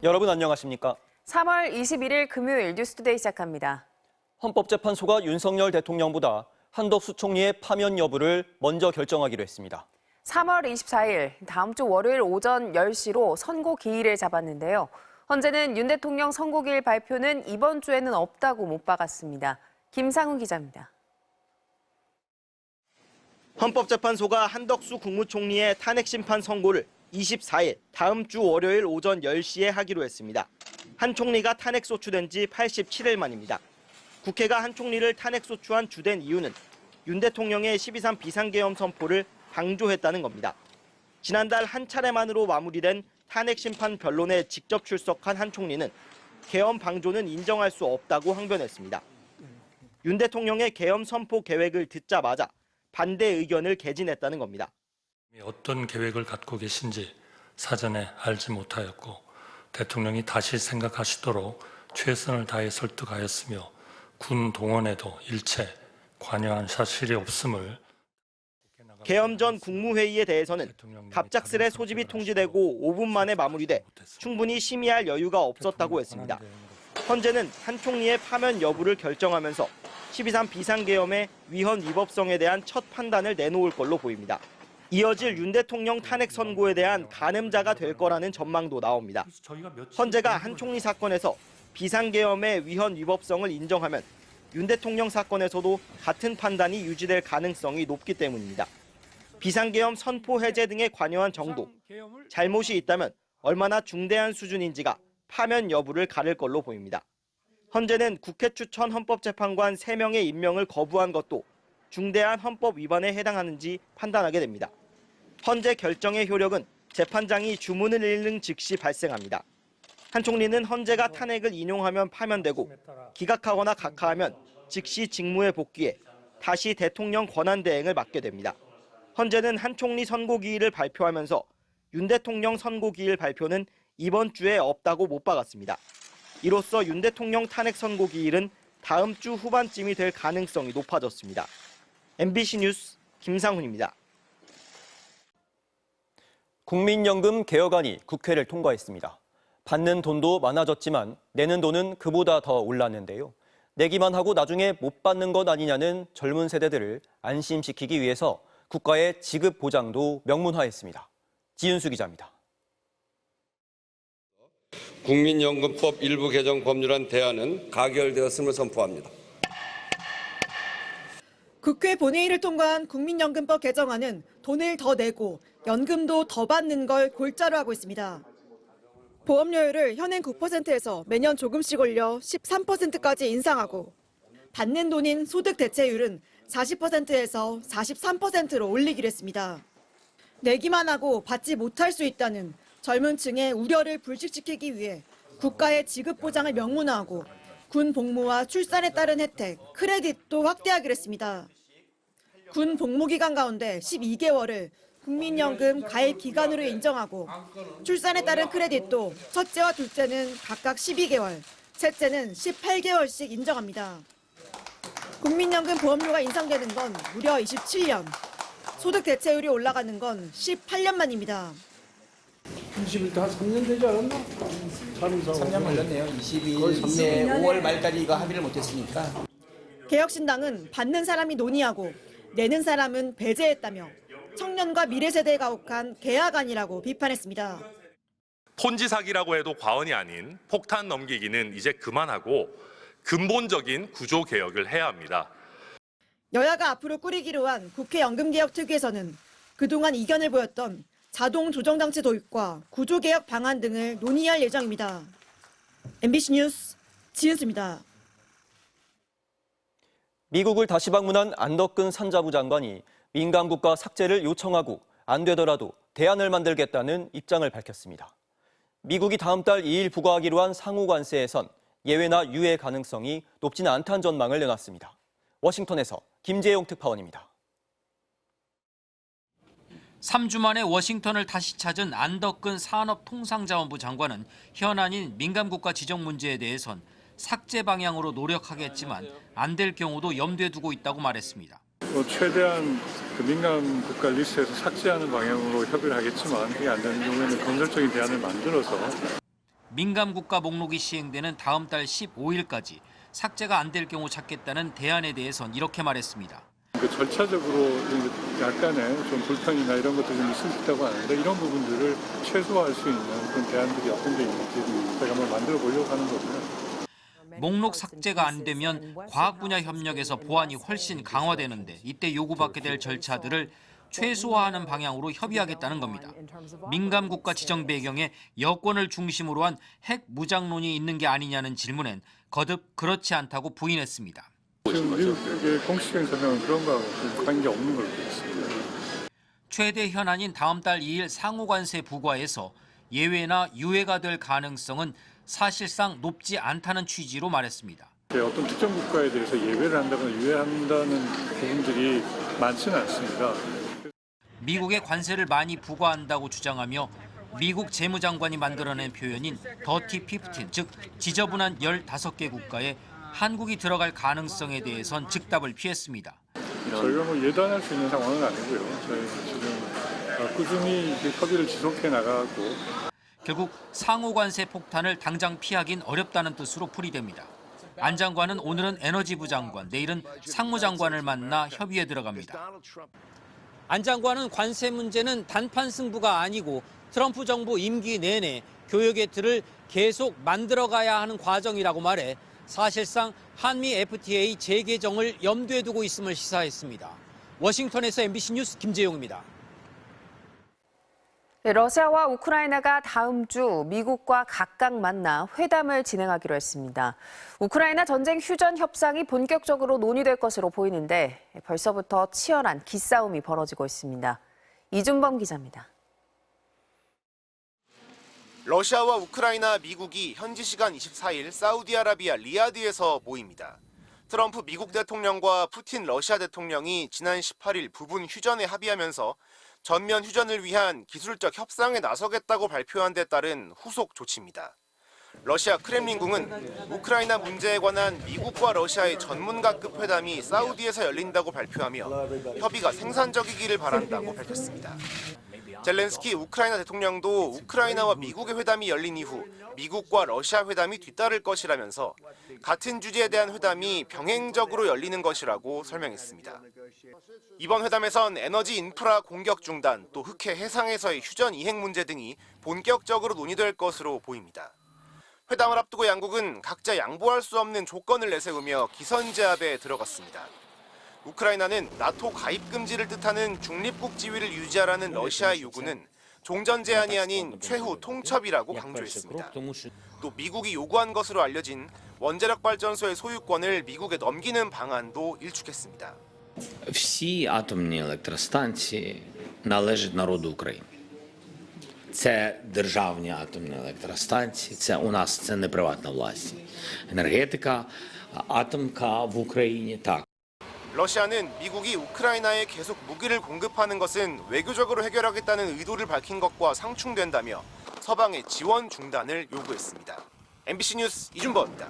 여러분 안녕하십니까? 3월 21일 금요일 뉴스투데이 시작합니다. 헌법재판소가 윤석열 대통령보다 한덕수 총리의 파면 여부를 먼저 결정하기로 했습니다. 3월 24일 다음 주 월요일 오전 10시로 선고 기일을 잡았는데요. 현재는 윤 대통령 선고기일 발표는 이번 주에는 없다고 못 박았습니다. 김상훈 기자입니다. 헌법재판소가 한덕수 국무총리의 탄핵심판 선고를 24일 다음 주 월요일 오전 10시에 하기로 했습니다. 한 총리가 탄핵소추된 지 87일 만입니다. 국회가 한 총리를 탄핵소추한 주된 이유는 윤 대통령의 12.3 비상계엄 선포를 방조했다는 겁니다. 지난달 한 차례만으로 마무리된 탄핵심판 변론에 직접 출석한 한 총리는 계엄 방조는 인정할 수 없다고 항변했습니다. 윤 대통령의 계엄 선포 계획을 듣자마자 반대 의견을 개진했다는 겁니다. 어떤 계획을 갖고 계신지 사전에 알지 못하였고 대통령이 다시 생각하시도록 최선을 다해 설득하였으며 군 동원에도 일체 관여한 사실이 없음을. 계엄 전 국무회의에 대해서는 갑작스레 소집이 통지되고 5분 만에 마무리돼 충분히 심의할 여유가 없었다고 했습니다. 헌재는 한 총리의 파면 여부를 결정하면서 12.3 비상계엄의 위헌 위법성에 대한 첫 판단을 내놓을 걸로 보입니다. 이어질 윤 대통령 탄핵 선고에 대한 가늠자가 될 거라는 전망도 나옵니다. 헌재가 한 총리 사건에서 비상계엄의 위헌 위법성을 인정하면 윤 대통령 사건에서도 같은 판단이 유지될 가능성이 높기 때문입니다. 비상계엄 선포 해제 등에 관여한 정도, 잘못이 있다면 얼마나 중대한 수준인지가 파면 여부를 가릴 걸로 보입니다. 헌재는 국회 추천 헌법재판관 3명의 임명을 거부한 것도 중대한 헌법 위반에 해당하는지 판단하게 됩니다. 헌재 결정의 효력은 재판장이 주문을 읽는 즉시 발생합니다. 한 총리는 헌재가 탄핵을 인용하면 파면되고 기각하거나 각하하면 즉시 직무에 복귀해 다시 대통령 권한대행을 맡게 됩니다. 헌재는 한 총리 선고기일을 발표하면서 윤 대통령 선고기일 발표는 이번 주에 없다고 못 박았습니다. 이로써 윤 대통령 탄핵 선고기일은 다음 주 후반쯤이 될 가능성이 높아졌습니다. MBC 뉴스 김상훈입니다. 국민연금 개혁안이 국회를 통과했습니다. 받는 돈도 많아졌지만 내는 돈은 그보다 더 올랐는데요. 내기만 하고 나중에 못 받는 것 아니냐는 젊은 세대들을 안심시키기 위해서 국가의 지급 보장도 명문화했습니다. 지윤수 기자입니다. 국민연금법 일부 개정 법률안 대안은 가결되었음을 선포합니다. 국회 본회의를 통과한 국민연금법 개정안은 돈을 더 내고 연금도 더 받는 걸 골자로 하고 있습니다. 보험료율을 현행 9%에서 매년 조금씩 올려 13%까지 인상하고 받는 돈인 소득 대체율은 40%에서 43%로 올리기로 했습니다. 내기만 하고 받지 못할 수 있다는 젊은 층의 우려를 불식시키기 위해 국가의 지급 보장을 명문화하고 군 복무와 출산에 따른 혜택, 크레딧도 확대하기로 했습니다. 군 복무 기간 가운데 12개월을 국민연금 가입 기간으로 인정하고 출산에 따른 크레딧도 첫째와 둘째는 각각 12개월, 셋째는 18개월씩 인정합니다. 국민연금 보험료가 인상되는 건 무려 27년, 소득 대체율이 올라가는 건 18년 만입니다. 21도 한 3년 되지 않았나? 3년 걸렸네요. 22년 5월 말까지 이거 합의를 못했으니까. 개혁신당은 받는 사람이 논의하고 내는 사람은 배제했다며 청년과 미래 세대에 가혹한 계약안이라고 비판했습니다. 폰지 사기라고 해도 과언이 아닌 폭탄 넘기기는 이제 그만하고 근본적인 구조 개혁을 해야 합니다. 여야가 앞으로 꾸리기로 한 국회 연금개혁특위에서는 그동안 이견을 보였던 자동 조정장치 도입과 구조개혁 방안 등을 논의할 예정입니다. MBC 뉴스 지은수입니다. 미국을 다시 방문한 안덕근 산자부 장관이 민감국가 삭제를 요청하고 안 되더라도 대안을 만들겠다는 입장을 밝혔습니다. 미국이 다음 달 2일 부과하기로 한 상호 관세에선 예외나 유예 가능성이 높지는 않다는 전망을 내놨습니다. 워싱턴에서 김재용 특파원입니다. 3주 만에 워싱턴을 다시 찾은 안덕근 산업통상자원부 장관은 현안인 민감국가 지정 문제에 대해선 삭제 방향으로 노력하겠지만 안 될 경우도 염두에 두고 있다고 말했습니다. 최대한 그 민감 국가 리스트에서 삭제하는 방향으로 협의를 하겠지만 그게 안 되는 경우에는 건설적인 대안을 만들어서 민감국가 목록이 시행되는 다음 달 15일까지 삭제가 안 될 경우 찾겠다는 대안에 대해선 이렇게 말했습니다. 그 절차적으로 약간의 좀 불편이나 이런 것들이 좀 있을 수 있다고 하는데 이런 부분들을 최소화할 수 있는 그런 대안들이 어떤 게 있는지 저희가 한번 만들어 보려고 하는 거고요. 목록 삭제가 안 되면 과학 분야 협력에서 보안이 훨씬 강화되는데 이때 요구받게 될 절차들을 최소화하는 방향으로 협의하겠다는 겁니다. 민감국가 지정 배경에 여권을 중심으로 한 핵 무장론이 있는 게 아니냐는 질문엔 거듭 그렇지 않다고 부인했습니다. 지금 미국의 공식적인 설명은 그런 거하고 관계 없는 걸로 되어 있습니다. 최대 현안인 다음 달 2일 상호관세 부과에서 예외나 유예가 될 가능성은 사실상 높지 않다는 취지로 말했습니다. 어떤 특정 국가에 대해서 예외를 한다거나 유예한다는 부분들이 많지는 않습니다. 미국의 관세를 많이 부과한다고 주장하며 미국 재무장관이 만들어낸 표현인 더티 15, 즉 지저분한 15개 국가에 한국이 들어갈 가능성에 대해선 즉답을 피했습니다. 저희가 뭐 예단할 수 있는 상황은 아니고요. 저희 지금 꾸준히 협의를 지속해 나가고 결국 상호관세 폭탄을 당장 피하긴 어렵다는 뜻으로 풀이됩니다. 안 장관은 오늘은 에너지부 장관, 내일은 상무장관을 만나 협의에 들어갑니다. 안 장관은 관세 문제는 단판 승부가 아니고 트럼프 정부 임기 내내 교역의 틀을 계속 만들어가야 하는 과정이라고 말해 사실상 한미 FTA 재개정을 염두에 두고 있음을 시사했습니다. 워싱턴에서 MBC 뉴스 김재용입니다. 러시아와 우크라이나가 다음 주 미국과 각각 만나 회담을 진행하기로 했습니다. 우크라이나 전쟁 휴전 협상이 본격적으로 논의될 것으로 보이는데 벌써부터 치열한 기싸움이 벌어지고 있습니다. 이준범 기자입니다. 러시아와 우크라이나, 미국이 현지 시간 24일 사우디아라비아 리야드에서 모입니다. 트럼프 미국 대통령과 푸틴 러시아 대통령이 지난 18일 부분 휴전에 합의하면서 전면 휴전을 위한 기술적 협상에 나서겠다고 발표한 데 따른 후속 조치입니다. 러시아 크렘린궁은 우크라이나 문제에 관한 미국과 러시아의 전문가급 회담이 사우디에서 열린다고 발표하며 협의가 생산적이기를 바란다고 밝혔습니다. 젤렌스키 우크라이나 대통령도 우크라이나와 미국의 회담이 열린 이후 미국과 러시아 회담이 뒤따를 것이라면서 같은 주제에 대한 회담이 병행적으로 열리는 것이라고 설명했습니다. 이번 회담에선 에너지 인프라 공격 중단, 또 흑해 해상에서의 휴전 이행 문제 등이 본격적으로 논의될 것으로 보입니다. 회담을 앞두고 양국은 각자 양보할 수 없는 조건을 내세우며 기선제압에 들어갔습니다. 우크라이나는 나토 가입 금지를 뜻하는 중립국 지위를 유지하라는 러시아의 요구는 종전 제한이 아닌 최후 통첩이라고 강조했습니다. 또 미국이 요구한 것으로 알려진 원자력 발전소의 소유권을 미국에 넘기는 방안도 일축했습니다. Всі атомні електростанції належать народу України. Це державні атомні електростанції, це у нас це не приватна власність. Енергетика, атомка в Україні так. 러시아는 미국이 우크라이나에 계속 무기를 공급하는 것은 외교적으로 해결하겠다는 의도를 밝힌 것과 상충된다며 서방의 지원 중단을 요구했습니다. MBC 뉴스 이준범입니다.